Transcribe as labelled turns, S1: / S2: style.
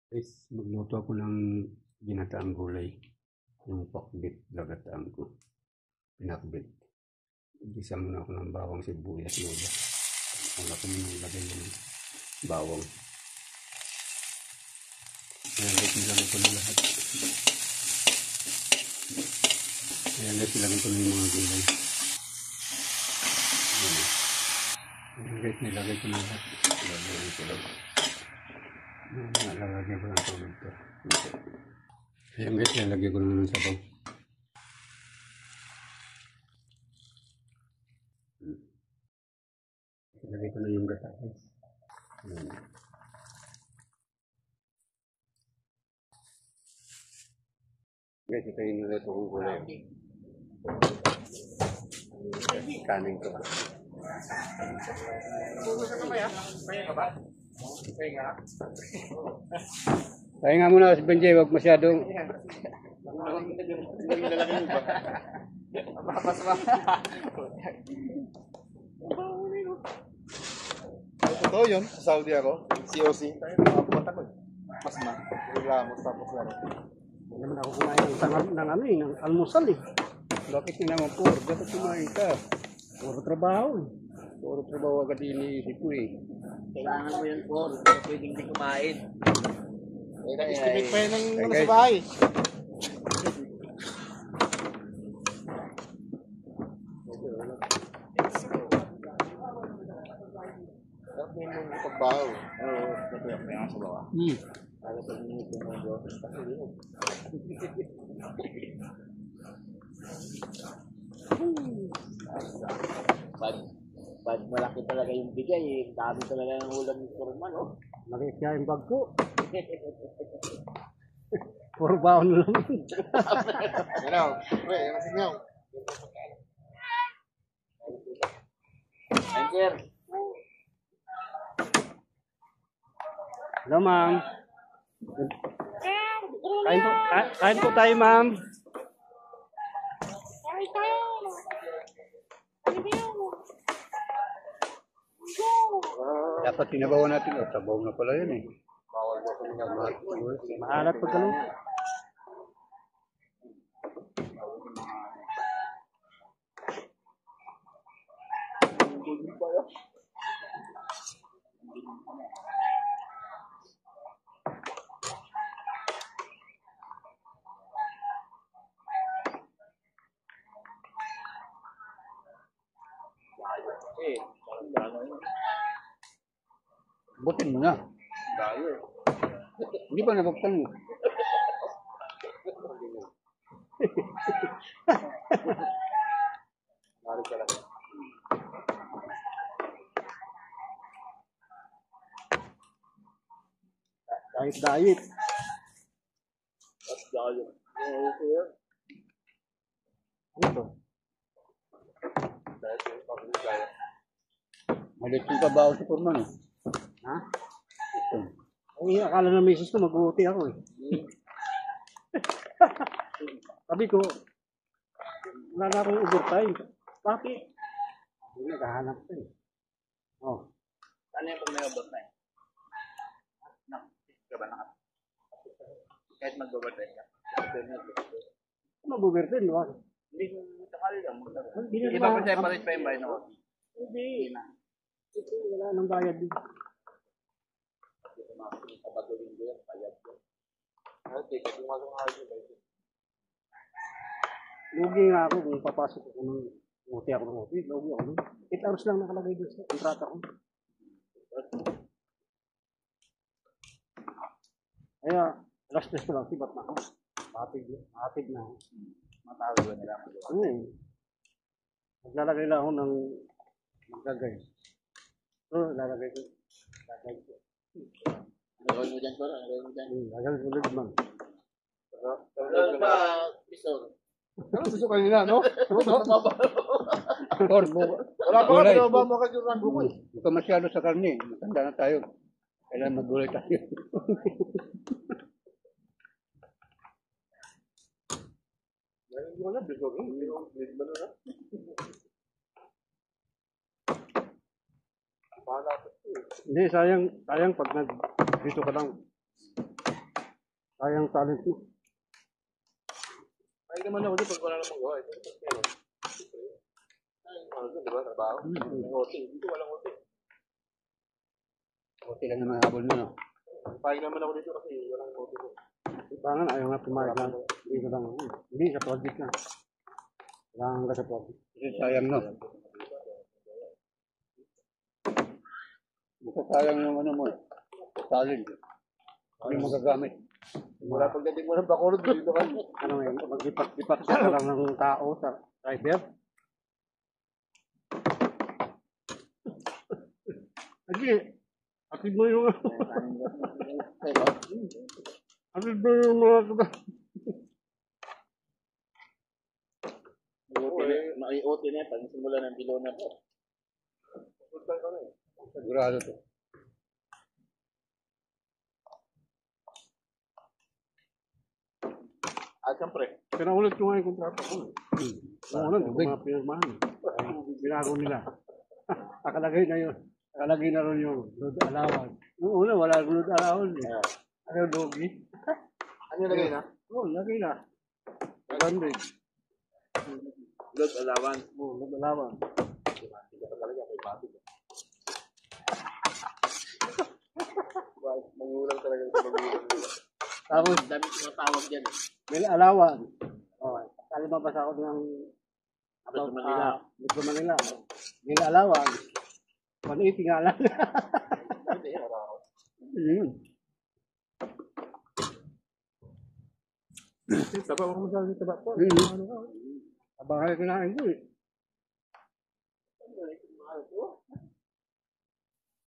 S1: Guys, magluto ako ng ginataang gulay. Yung pakbit, lagataan ko. Pinakbit. Igisa muna ako ng bawang, sibuyas, luya. Wala ko muna ilagay yung bawang. Ayan guys, nilagay ko na lahat. Ayan guys, nilagay ko na yung mga gulay. Ayan guys, nilagay ko na lahat. Nilagay ko lang. Lalagyan ko ng tubig to. Ayan guys, lalagyan ko na ng sabaw. Lalagyan ko na yung gata guys. Guys, ito yung niluto kong gulay. Kanin ko. Kaya nga muna si Benjay, huwag masyadong
S2: Totoo yun, sa Saudi ako, COC. Makapunta ko. Mas na, reklamos tapos laro.
S1: hindi naman ako kumain ng almusal eh. Bakit nga naman po? Dapat kumain ka. Puro trabaho eh. Puro trabaho agad iniisip ko eh.
S3: Kailangan mo yun po, hindi pwedeng di kumain.
S2: Estimate pa yun ng sa bahay. Sarap mo yung pagbaho.
S3: Oo, kasi ako yung sa baba. Para sa minute yung mga boses kasi yun. Pag malaki talaga yung bigay, dami talaga ng ulam ni Kurman, no?
S1: Maliit nga yung bag ko. Puro baon lang.
S2: Ano? Uy, yan ang sinyaw.
S3: Ay, sir.
S1: Hello ma'am. Kain po tayo ma'am. Dapat tinabawan natin. Oh, sabaw na pala yun eh.
S2: Bawal ba kung
S1: Maalat pag ganun. Butin mo na. Hindi pa nabuktan mo. Diet.
S3: At dahil. Oo, sir.
S1: Ano to? Malit yung kabaho sa Purman eh. Ha? Ito. Ay, akala ng misis ko mag-uuti ako eh. Sabi ko, wala na akong overtime. Bakit? Hindi, naghahanap ko eh. Oh.
S3: Ano yung pag may abot na yun? Ka ba na? Kahit mag-overtime ka.
S1: Mag-overtime, di ba?
S3: Hindi ko sakali lang.
S1: Hindi
S3: Di
S1: na
S3: ba pares pa yung bayan ako?
S1: Hindi. Ito, wala nang bayad din.
S3: Kapagulin ko yan, bayad ko.
S1: Lugi nga ako kung papasok ako ng uti ako ng uti. Lugi ako. 8 hours lang nakalagay doon sa kontrata ko. Kaya, alas 3 ko lang, sibat na ako. Hatid na ako.
S3: Matawag ba nila magawa?
S1: Maglalagay lang ako ng maggagay. So, lalagay ko.
S3: Gawin mo dyan, Cor? Gawin mo dyan.
S1: Lalagay ko ulit man.
S3: Ano ba, Pisor?
S2: Ano gusto kanina, no?
S1: Or,
S2: Wala pa ka, pinababa mo ka yung rango ko eh.
S1: Huwag ka masyado sa karne. Matanda na tayo. Kailangan maggulay tayo.
S2: Hindi ko alam, bisog. Hindi ba na?
S1: Hindi, sayang pag dito ka lang. Sayang talent mo.
S2: Ay naman ako dito pag wala namang gawa. Ito, pero, ay, ano dun, di ba? Trabaho. May OT. Dito walang OT.
S1: Okay lang naman habol mo, no?
S2: Pahing naman ako dito kasi walang OT ko.
S1: Ipangan, ayaw nga pumayag lang. Dito lang. Hindi, sa project na. Kailangan ka sa project. Kasi sayang, no? Sayang yung ano mo, talent. Ano yung magagamit?
S2: Wala pagdating mo ng Bacolod, dito ka.
S1: Ano eh, mag-ipak-ipak ka lang ng tao sa driver. Sige, atid mo yung atid mo yung mga
S3: May OT na yan, pag simula ng bilo na po.
S1: sigurado to.
S2: At siyempre,
S1: Pinaulit ko nga yung kontrata ko. Noong una, hindi ko mga pinirmahan. Binago nila. Nakalagay na yun. Nakalagay na rin yung load allowance. Noong una, wala load allowance eh. Ano dogi?
S2: ano yung lagay na?
S1: Oo, lagay na. 100.
S3: Load allowance.
S1: Oo, load allowance.
S2: Mangulang talaga sa magulang.
S1: Tapos,
S3: Dami tinatawag dyan.
S1: may allowance. Oo, kalimabas ako ng
S3: Metro Manila.
S1: Metro Manila. May allowance. 180 nga lang.
S2: Hindi, wala ako.
S1: Yun.
S2: Taba ako masabi sa taba po.
S1: Abang kaya kinain ko eh.